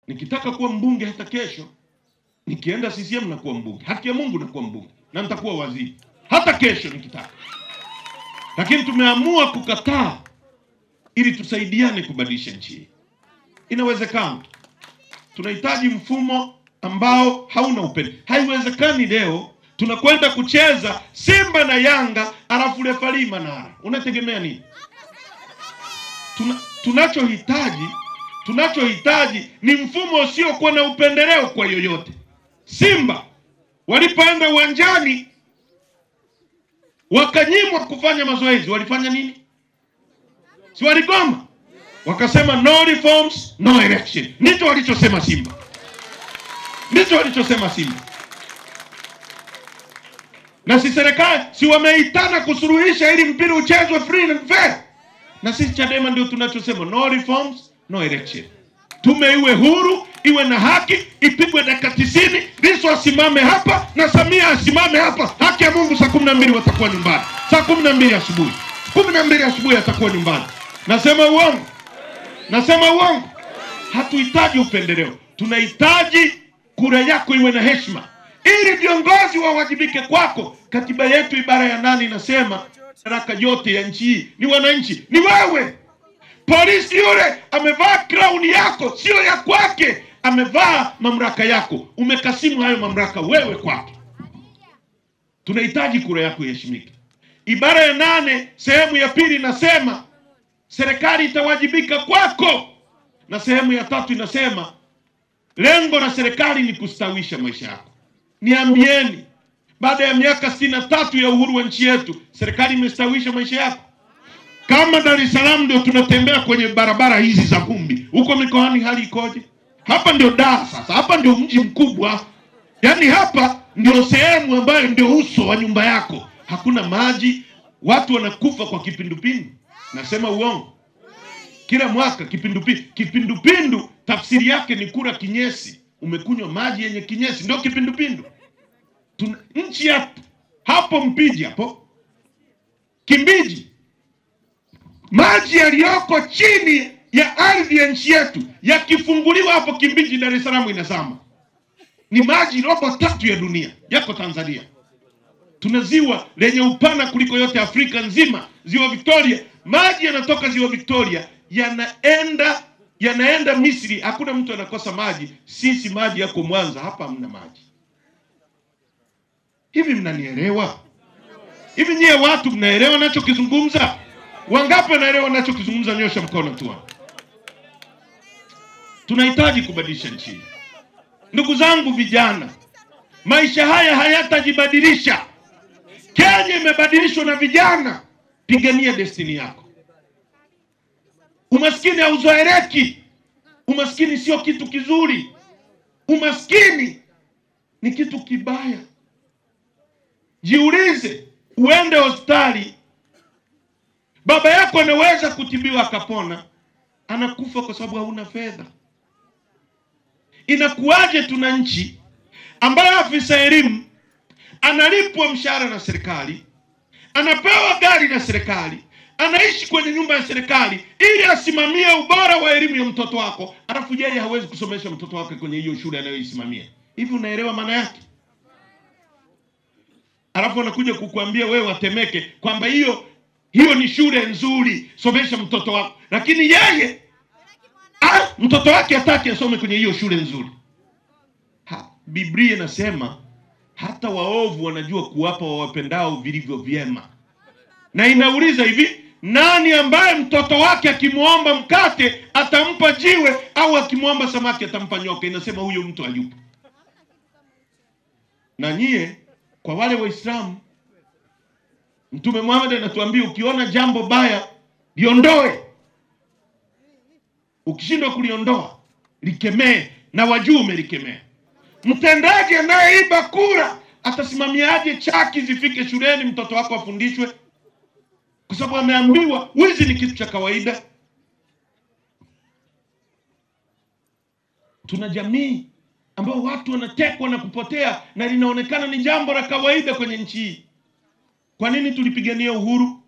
Nikitaka kuwa mbunge hata kesho, nikienda CCM na kuwa mbunge. Haki ya Mungu na kuwa mbunge. Na nitakuwa waziri. Hata kesho nikitaka. Lakini tumeamua kukataa ili tusaidiane kubadilisha nchi. Inawezekana. Tunahitaji mfumo ambao hauna upendo. Haiwezekani leo tunakwenda kucheza Simba na Yanga alafu refari Manara. Unategemea nini? Tunachohitaji ni mfumo usiokuwa na upendeleo kwa yoyote. Simba walipoenda uwanjani wakanyimwa kufanya mazoezi, walifanya nini? Si waligoma? Wakasema no reforms, no election. Ndicho walichosema Simba. Na si serikali si wameitana kusuluhisha ili mpira uchezwe free and fair. Na sisi Chadema ndio tunachosema no reforms, no election. Tume iwe huru, iwe na haki, ipigwe dakika 90, Lissu asimame hapa na Samia asimame hapa. Haki ya Mungu saa 12 watakuwa nyumbani. Saa 12 asubuhi. 12 asubuhi atakuwa nyumbani. Nasema uongo? Hatuhitaji upendeleo. Tunahitaji kura yako iwe na heshima. Ili viongozi wawajibike kwako. Katiba yetu ibara ya 8 inasema madaraka yote ya nchi hii ni wananchi. Ni wewe. Polisi yule amevaa crown yako, sio ya kwake. Amevaa mamlaka yako. Umekasimu hayo mamlaka wewe kwake. Tunahitaji kura yako iheshimike. Ibara ya 8 sehemu ya 2 inasema serikali itawajibika kwako. Na sehemu ya 3 inasema lengo la serikali ni kustawisha maisha yako. Niambieni, baada ya miaka 63 ya uhuru wa nchi yetu, serikali imestawisha maisha yako? Kama Dar es Salaam ndio tunatembea kwenye barabara hizi za vumbi, huko mikoani hali ikoje? Hapa ndio Dar sasa, hapa ndio mji mkubwa. Yaani hapa ndio sehemu ambayo ndio uso wa nyumba yako. Hakuna maji, watu wanakufa kwa kipindupindu. Nasema uongo? Kila mwaka kipindupindu tafsiri yake ni kula kinyesi. Umekunywa maji yenye kinyesi, ndio kipindupindu. Nchi hapo Mpiji hapo Kimbiji, maji yaliyoko chini ya ardhi ya nchi yetu yakifunguliwa hapo Kimbiji, Dar es Salaam inazama. Ni maji robo 3 ya dunia yako Tanzania. Tuna ziwa lenye upana kuliko yote Afrika nzima, ziwa Victoria. Maji yanatoka ziwa Victoria yanaenda Misri. Hakuna mtu anakosa maji. Sisi maji yako Mwanza, hapa hamna maji. Hivi mnanielewa? Hivi nyie watu mnaelewa ninachokizungumza? Wangapi wanaelewa ninachokizungumza? Nyosha mkono tu. Tunahitaji kubadilisha nchi. Ndugu zangu vijana, maisha haya hayatajibadilisha. Kenya imebadilishwa na vijana. Pigania destiny yako. Umaskini hauzoeleki. Umaskini sio kitu kizuri. Umaskini ni kitu kibaya. Jiulize, uende hospitali, baba yako anaweza kutibiwa akapona, anakufa kwa sababu hauna fedha. Inakuwaje tuna nchi ambayo afisa elimu analipwa mshahara na serikali, anapewa gari na serikali, anaishi kwenye nyumba ya serikali ili asimamie ubora wa elimu ya mtoto wako, alafu yeye hawezi kusomesha mtoto wake kwenye hiyo shule anayoisimamia? Hivi unaelewa maana yake? Alafu anakuja kukuambia wewe watemeke kwamba hiyo ni shule nzuri, somesha mtoto wako. Lakini yeye mtoto wake hataki asome kwenye hiyo shule nzuri. Biblia inasema hata waovu wanajua kuwapa wawapendao vilivyo vyema. Na inauliza hivi, nani ambaye mtoto wake akimuomba mkate atampa jiwe, au akimuomba samaki atampa nyoka? Inasema huyo mtu hayupo. Na nyie kwa wale Waislamu, Mtume Muhammad anatuambia ukiona jambo baya liondoe. Ukishindwa kuliondoa, likemee na wajue umelikemea. Mtendaji anayeiba kura atasimamiaje chaki zifike shuleni mtoto wako afundishwe? Kwa sababu ameambiwa wizi ni kitu cha kawaida. Tuna jamii ambao watu wanatekwa na kupotea na linaonekana ni jambo la kawaida kwenye nchi hii. Kwa nini tulipigania uhuru?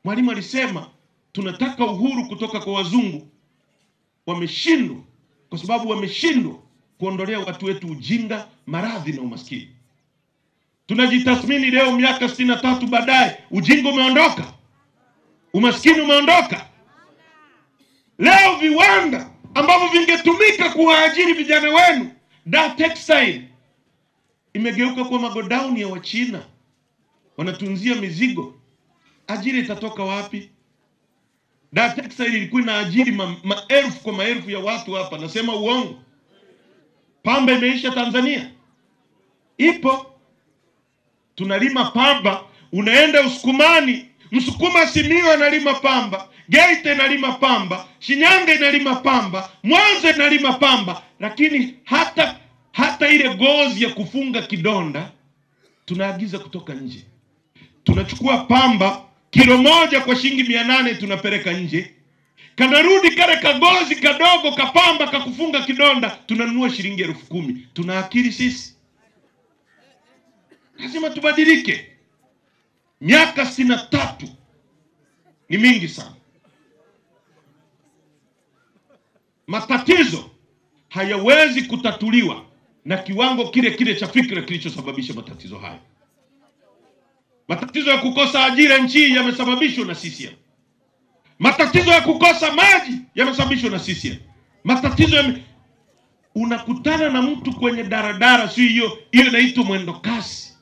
Mwalimu alisema tunataka uhuru kutoka kwa wazungu. Wameshindwa kwa sababu wameshindwa kuondolea watu wetu ujinga, maradhi na umaskini. Tunajitathmini leo miaka 63 baadaye, ujinga umeondoka? Umaskini umeondoka? Leo viwanda ambavyo vingetumika kuwaajiri vijana wenu, Dar Textile, imegeuka kwa magodown ya Wachina, wanatunzia mizigo. Ajira itatoka wapi? Dar Textile ilikuwa inaajiri maelfu kwa maelfu ya watu hapa. Nasema uongo? Pamba imeisha Tanzania? Ipo. Tunalima pamba, unaenda Usukumani, Msukuma Simiyu analima pamba, Geita inalima pamba, Shinyanga inalima pamba, Mwanza inalima pamba, lakini hata ile gozi ya kufunga kidonda tunaagiza kutoka nje. Tunachukua pamba kilo moja kwa shilingi 800 tunapeleka nje. Kanarudi kale kagozi kadogo kapamba kakufunga kidonda tunanunua shilingi 10,000. Tuna akili sisi? Lazima tubadilike. Miaka 63 ni mingi sana. Matatizo hayawezi kutatuliwa na kiwango kile kile cha fikra kilichosababisha matatizo haya. Matatizo ya kukosa ajira nchi yamesababishwa na CCM. Matatizo ya kukosa maji yamesababishwa na CCM. Matatizo unakutana na mtu kwenye daradara, si hiyo inaitwa mwendo kasi.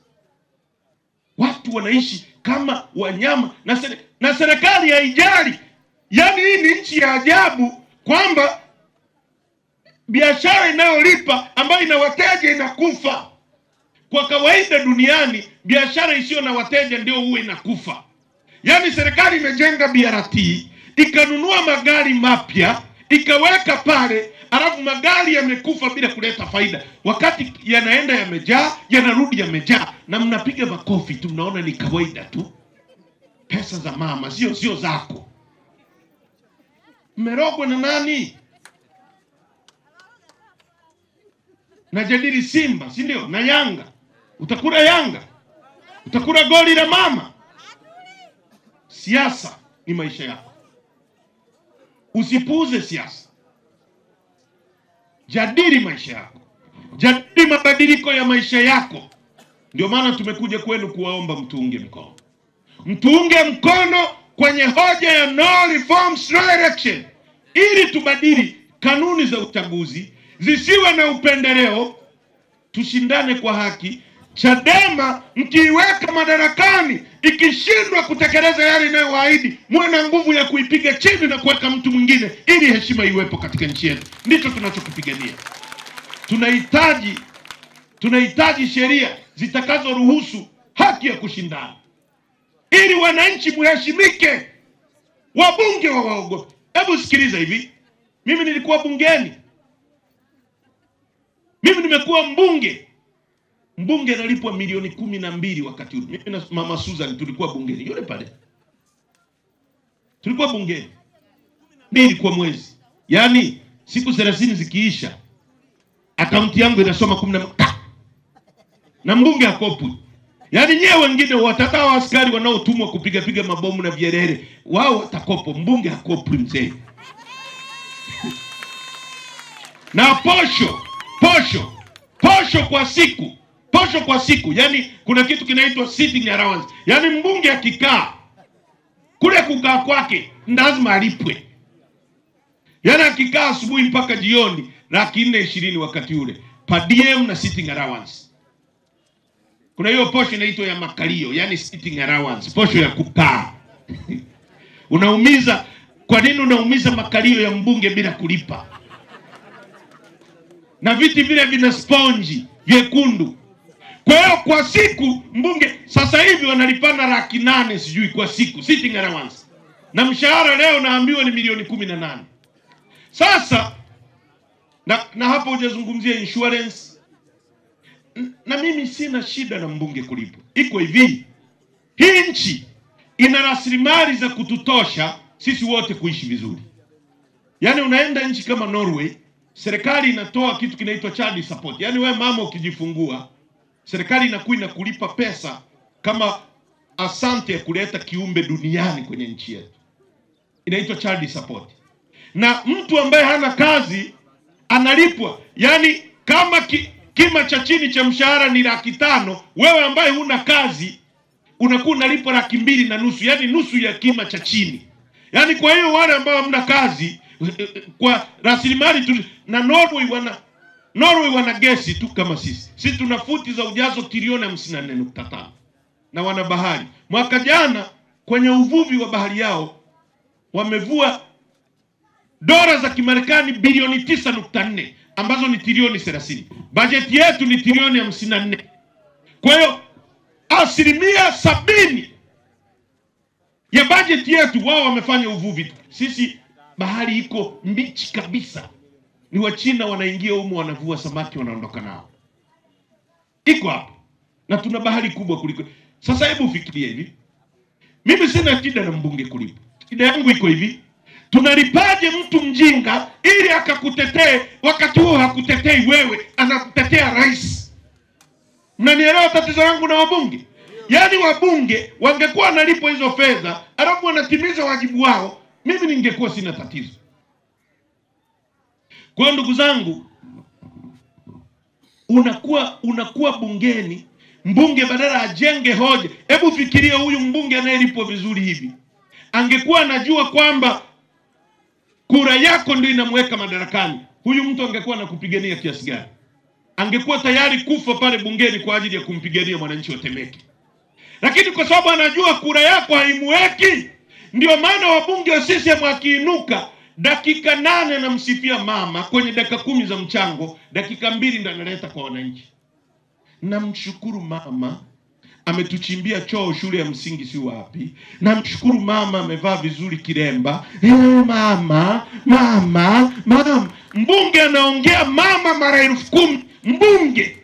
Watu wanaishi kama wanyama na serikali haijali. Yaani hii ni nchi ya ajabu kwamba biashara inayolipa ambayo ina wateja inakufa. Kwa kawaida duniani biashara isiyo na wateja ndio huwa inakufa. Yaani serikali imejenga BRT, ikanunua magari mapya, ikaweka pale, alafu magari yamekufa bila kuleta faida. Wakati yanaenda yamejaa, yanarudi yamejaa, na mnapiga makofi tu, mnaona ni kawaida tu. Pesa za mama sio zako. Mmerogwa na nani? Najadili Simba, si ndio? Na Yanga. Utakula Yanga? Utakula goli la mama? Siasa ni maisha yako. Usipuuze siasa. Jadili maisha yako. Jadili mabadiliko ya maisha yako. Ndio maana tumekuja kwenu kuwaomba mtuunge mkono. Mtuunge mkono kwenye hoja ya no reforms no election, ili tubadili kanuni za uchaguzi zisiwe na upendeleo, tushindane kwa haki. Chadema mkiiweka madarakani, ikishindwa kutekeleza yale inayowaahidi, muwe na nguvu ya kuipiga chini na kuweka mtu mwingine ili heshima iwepo katika nchi yetu. Ndicho tunachokipigania. Tunahitaji sheria zitakazoruhusu haki ya kushindana, ili wananchi muheshimike, wabunge waogope. Hebu sikiliza hivi. Mimi nilikuwa bungeni. Mimi nimekuwa mbunge. Mbunge analipwa milioni 12 wakati ule. Mimi na Mama Susan tulikuwa bungeni. Yule pale. Tulikuwa bungeni. 2 kwa mwezi. Yaani siku 30 zikiisha, akaunti yangu inasoma 10 na mbunge akopwi. Yaani nyewe wengine watakao askari wanaotumwa kupiga mabomu na vierere, wao watakopo, mbunge hakopwi mzee. Na posho kwa siku. Yaani kuna kitu kinaitwa sitting allowance. Yaani mbunge akikaa kule, kukaa kwake lazima alipwe. Yaani akikaa asubuhi mpaka jioni, 420 wakati ule, per diem na sitting allowance. Kuna hiyo posho inaitwa ya makalio, yani sitting allowance, posho ya kukaa. Unaumiza. Kwa nini unaumiza makalio ya mbunge bila kulipa? Na viti vile vina sponge vyekundu. Kwa hiyo kwa siku mbunge sasa hivi wanalipana 800,000 sijui kwa siku sitting allowance. Na mshahara leo naambiwa ni milioni 18. Sasa na hapo hujazungumzia insurance. Na mimi sina shida na mbunge kulipwa. Iko hivi. Hii nchi ina rasilimali za kututosha sisi wote kuishi vizuri. Yaani unaenda nchi kama Norway, serikali inatoa kitu kinaitwa child support. Yaani wewe mama ukijifungua, serikali inakuwa inakulipa pesa kama asante ya kuleta kiumbe duniani kwenye nchi yetu. Inaitwa child support. Na mtu ambaye hana kazi analipwa. Yani kama kima cha chini cha mshahara ni 500,000, wewe ambaye huna kazi unakuwa unalipwa 2,500, yani nusu ya kima cha chini. Yani kwa hiyo wale ambao hamna kazi, kwa rasilimali tu, na Norway wana gesi tu kama sisi. Sisi tuna futi za ujazo trilioni 54.5 na wana bahari. Mwaka jana kwenye uvuvi wa bahari yao wamevua dola za Kimarekani bilioni 9.4 ambazo ni trilioni 30. Bajeti yetu ni trilioni 54. Kwa hiyo 70% ya bajeti yetu wao wamefanya uvuvi. Sisi bahari iko mbichi kabisa. Ni Wachina wanaingia humo, wanavua samaki, wanaondoka nao. Iko hapo. Na tuna bahari kubwa kuliko. Sasa hebu fikiria hivi. Mimi sina shida na mbunge kulipa. Shida yangu iko hivi. Tunalipaje mtu mjinga ili akakutetee wakati huo hakutetei wewe, anakutetea rais? Mnanielewa tatizo langu na wabunge? Yaani wabunge wangekuwa wanalipwa hizo fedha, alafu wanatimiza wajibu wao, mimi ningekuwa sina tatizo. Kwa ndugu zangu, unakuwa bungeni, mbunge badala ajenge hoja. Hebu fikiria huyu mbunge anayelipwa vizuri hivi, angekuwa anajua kwamba kura yako ndio inamweka madarakani, huyu mtu angekuwa anakupigania kiasi gani? Angekuwa tayari kufa pale bungeni kwa ajili ya kumpigania mwananchi wa Temeke. Lakini kwa sababu anajua kura yako haimweki, ndio maana wabunge wa CCM wakiinuka dakika 8 anamsifia mama, kwenye dakika 10 za mchango, dakika 2 ndio analeta kwa wananchi. Namshukuru mama ametuchimbia choo shule ya msingi si wapi. Namshukuru mama amevaa vizuri kiremba. Mama. Mbunge anaongea mama mara 10,000. Mbunge